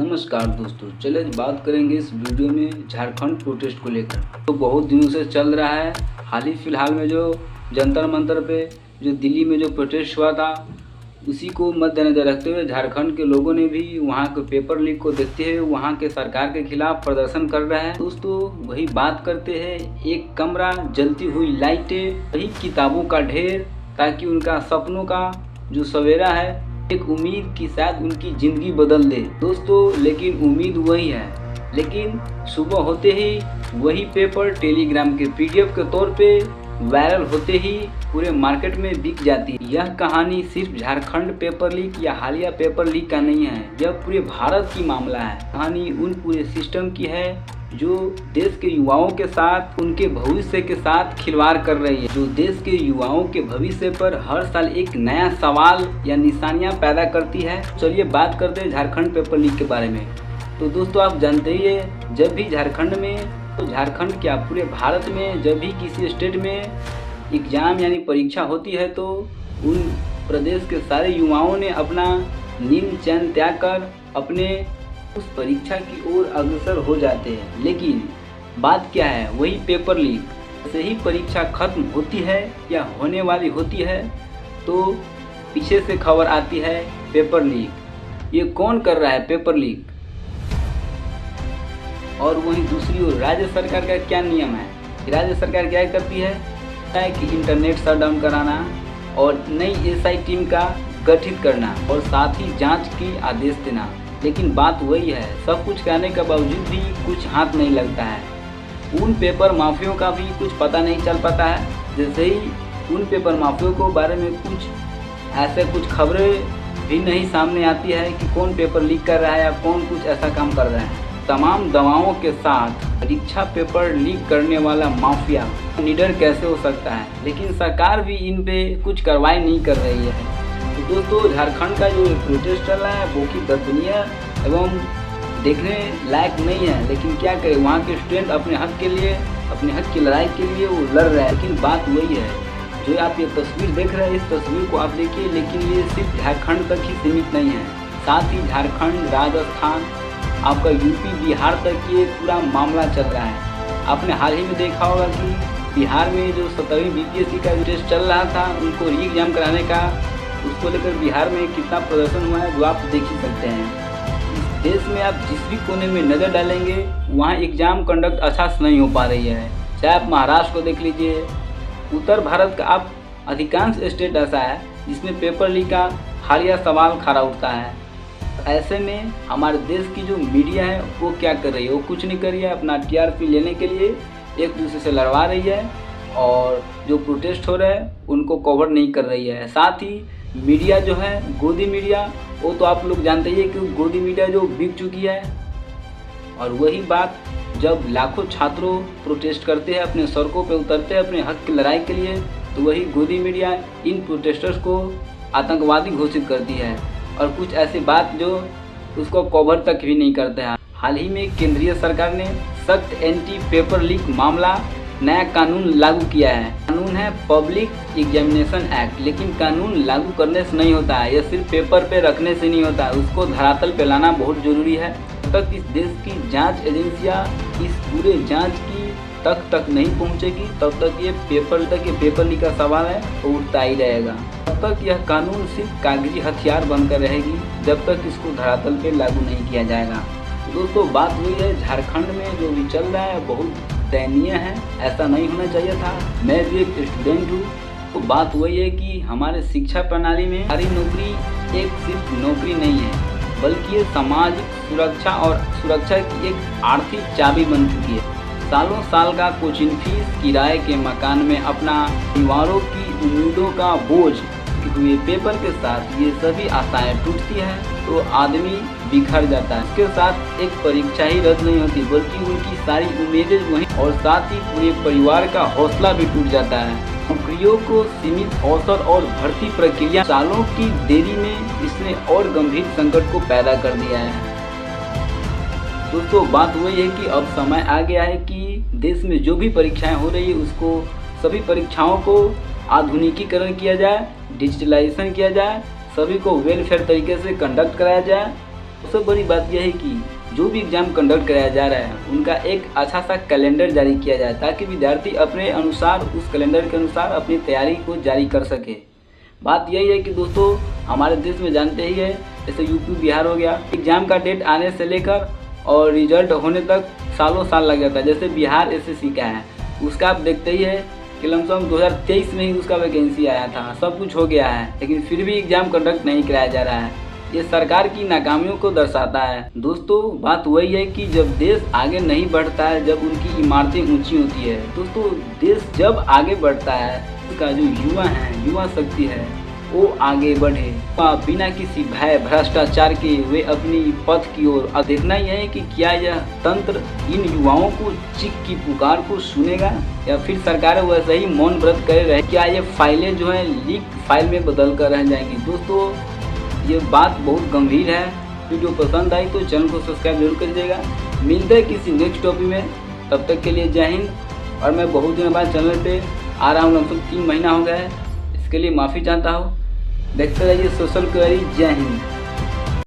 नमस्कार दोस्तों, चलिए आज बात करेंगे इस वीडियो में झारखंड प्रोटेस्ट को लेकर। तो बहुत दिनों से चल रहा है। हाल ही फिलहाल में जो जंतर मंतर पे जो दिल्ली में जो प्रोटेस्ट हुआ था, उसी को मद्देनजर रखते हुए झारखंड के लोगों ने भी वहां के पेपर लीक को देखते हुए वहां के सरकार के खिलाफ प्रदर्शन कर रहे हैं। दोस्तों वही बात करते हैं, एक कमरा, जलती हुई लाइटें, वही किताबों का ढेर, ताकि उनका सपनों का जो सवेरा है, एक उम्मीद की शायद उनकी ज़िंदगी बदल दे। दोस्तों लेकिन उम्मीद वही है, लेकिन सुबह होते ही वही पेपर टेलीग्राम के पीडीएफ के तौर पे वायरल होते ही पूरे मार्केट में बिक जाती है। यह कहानी सिर्फ झारखंड पेपर लीक या हालिया पेपर लीक का नहीं है, यह पूरे भारत की मामला है। कहानी उन पूरे सिस्टम की है जो देश के युवाओं के साथ, उनके भविष्य के साथ खिलवाड़ कर रही है, जो देश के युवाओं के भविष्य पर हर साल एक नया सवाल या निशानियां पैदा करती है। चलिए बात करते हैं झारखंड पेपर लीक के बारे में। तो दोस्तों आप जानते ही है, जब भी झारखंड में, तो झारखंड क्या पूरे भारत में जब भी किसी स्टेट में एग्जाम यानी परीक्षा होती है, तो उन प्रदेश के सारे युवाओं ने अपना नींद चैन त्याग कर अपने उस परीक्षा की ओर अग्रसर हो जाते हैं। लेकिन बात क्या है, वही पेपर लीक से ही परीक्षा खत्म होती है या होने वाली होती है, तो पीछे से खबर आती है पेपर लीक। ये कौन कर रहा है पेपर लीक? और वहीं दूसरी ओर राज्य सरकार का क्या नियम है? राज्य सरकार क्या करती है कि इंटरनेट शटडाउन कराना और नई एसआई टीम का गठित करना और साथ ही जांच की आदेश देना। लेकिन बात वही है, सब कुछ कहने के बावजूद भी कुछ हाथ नहीं लगता है। उन पेपर माफियों का भी कुछ पता नहीं चल पाता है। जैसे ही उन पेपर माफियों को बारे में कुछ खबरें भी नहीं सामने आती है कि कौन पेपर लीक कर रहा है या कौन कुछ ऐसा काम कर रहा है। तमाम दवाओं के साथ परीक्षा पेपर लीक करने वाला माफिया निडर कैसे हो सकता है, लेकिन सरकार भी इन पे कुछ कार्रवाई नहीं कर रही है। तो दोस्तों झारखंड का जो प्रोटेस्ट चल रहा है वो की दर्दनीय एवं देखने लायक नहीं है, लेकिन क्या करें, वहाँ के स्टूडेंट अपने हक के लिए, अपने हक की लड़ाई के लिए वो लड़ रहे हैं। लेकिन बात वही है, जो आप ये तस्वीर देख रहे हैं, इस तस्वीर को आप देखिए, लेकिन ये सिर्फ झारखंड तक ही सीमित नहीं है। साथ ही झारखंड, राजस्थान, आपका यूपी, बिहार तक ये पूरा मामला चल रहा है। आपने हाल ही में देखा होगा कि बिहार में जो 7वीं बीपीएससी का टेस्ट चल रहा था, उनको री एग्जाम कराने का, उसको लेकर बिहार में कितना प्रदर्शन हुआ है, जो आप देख ही सकते हैं। इस देश में आप जिस भी कोने में नज़र डालेंगे, वहाँ एग्ज़ाम कंडक्ट अच्छा से नहीं हो पा रही है। चाहे आप महाराष्ट्र को देख लीजिए, उत्तर भारत का आप अधिकांश स्टेट ऐसा है जिसमें पेपर लीक का हालिया सवाल खड़ा उठता है। ऐसे में हमारे देश की जो मीडिया है वो क्या कर रही है? वो कुछ नहीं कर रही है, अपना टीआरपी लेने के लिए एक दूसरे से लड़वा रही है और जो प्रोटेस्ट हो रहे हैं उनको कवर नहीं कर रही है। साथ ही मीडिया जो है, गोदी मीडिया, वो तो आप लोग जानते ही है कि गोदी मीडिया जो बिक चुकी है। और वही बात जब लाखों छात्रों प्रोटेस्ट करते हैं, अपने सड़कों पे उतरते हैं अपने हक की लड़ाई के लिए, तो वही गोदी मीडिया इन प्रोटेस्टर्स को आतंकवादी घोषित करती है और कुछ ऐसी बात जो उसको कवर तक भी नहीं करते हैं। हाल ही में केंद्रीय सरकार ने सख्त एंटी पेपर लीक मामला नया कानून लागू किया है। कानून है पब्लिक एग्जामिनेशन एक्ट। लेकिन कानून लागू करने से नहीं होता है, यह सिर्फ पेपर पे रखने से नहीं होता है, उसको धरातल पे लाना बहुत ज़रूरी है। जब तक इस देश की जांच एजेंसियां इस पूरे जांच की तक नहीं पहुंचेगी, तब तक ये पेपर लीक का सवाल है वो उठता ही रहेगा। तब तक यह कानून सिर्फ कागजी हथियार बनकर रहेगी, जब तक इसको धरातल पे लागू नहीं किया जाएगा। दोस्तों बात हुई है, झारखंड में जो भी चल रहा है बहुत दयनीय है, ऐसा नहीं होना चाहिए था। मैं भी एक स्टूडेंट हूँ, तो बात वही है कि हमारे शिक्षा प्रणाली में सारी नौकरी एक सिर्फ नौकरी नहीं है, बल्कि ये सामाजिक सुरक्षा और सुरक्षा की एक आर्थिक चाबी बन चुकी है। सालों साल का कोचिंग फीस, किराए के मकान में अपना परिवारों की उम्मीदों का बोझ हुए पेपर के साथ ये सभी आशाएं टूटती हैं, तो आदमी बिखर जाता है। इसके साथ एक परीक्षा ही रद्द नहीं होती, बल्कि उनकी सारी उम्मीदें वहीं, और साथ ही पूरे परिवार का हौसला भी टूट जाता है। नौकरियों को सीमित अवसर और भर्ती प्रक्रिया, सालों की देरी में इसने और गंभीर संकट को पैदा कर दिया है। दोस्तों बात वही है कि अब समय आ गया है कि देश में जो भी परीक्षाएं हो रही है, उसको सभी परीक्षाओं को आधुनिकीकरण किया जाए, डिजिटलाइजेशन किया जाए, सभी को वेलफेयर तरीके से कंडक्ट कराया जाए सबसे बड़ी बात यह है कि जो भी एग्ज़ाम कंडक्ट कराया जा रहा है उनका एक अच्छा सा कैलेंडर जारी किया जाए ताकि विद्यार्थी अपने अनुसार उस कैलेंडर के अनुसार अपनी तैयारी को जारी कर सके। बात यही है कि दोस्तों हमारे देश में जानते ही है, जैसे यूपी बिहार हो गया, एग्ज़ाम का डेट आने से लेकर और रिजल्ट होने तक सालों साल लग जाता है। जैसे बिहार एसएससी का है, उसका आप देखते ही है कि लमसम 2023 में ही उसका वैकेंसी आया था, सब कुछ हो गया है, लेकिन फिर भी एग्ज़ाम कंडक्ट नहीं कराया जा रहा है। ये सरकार की नाकामियों को दर्शाता है। दोस्तों बात वही है कि जब देश आगे नहीं बढ़ता है, जब उनकी इमारतें ऊंची होती है, दोस्तों देश जब आगे बढ़ता है, उसका जो युवा है, युवा शक्ति है, वो आगे बढ़े बिना किसी भय भ्रष्टाचार के वे अपनी पथ की ओर। अब देखना यह है कि क्या यह तंत्र इन युवाओं को चीख की पुकार को सुनेगा या फिर सरकार वैसे ही मौन व्रत करे रहे। क्या ये फाइलें जो हैं लीक फाइल में बदल कर रह जाएंगी। दोस्तों ये बात बहुत गंभीर है। वीडियो पसंद आई तो चैनल को सब्सक्राइब जरूर कर दीजिएगा। मिलते हैं किसी नेक्स्ट टॉपिक में, तब तक के लिए जय हिंद। और मैं बहुत दिनों बाद चैनल पे आ रहा हूँ, लगभग 3 महीना हो गया है, इसके लिए माफ़ी चाहता हूँ। देखते रहिए सोशल क्वेरी। जय हिंद।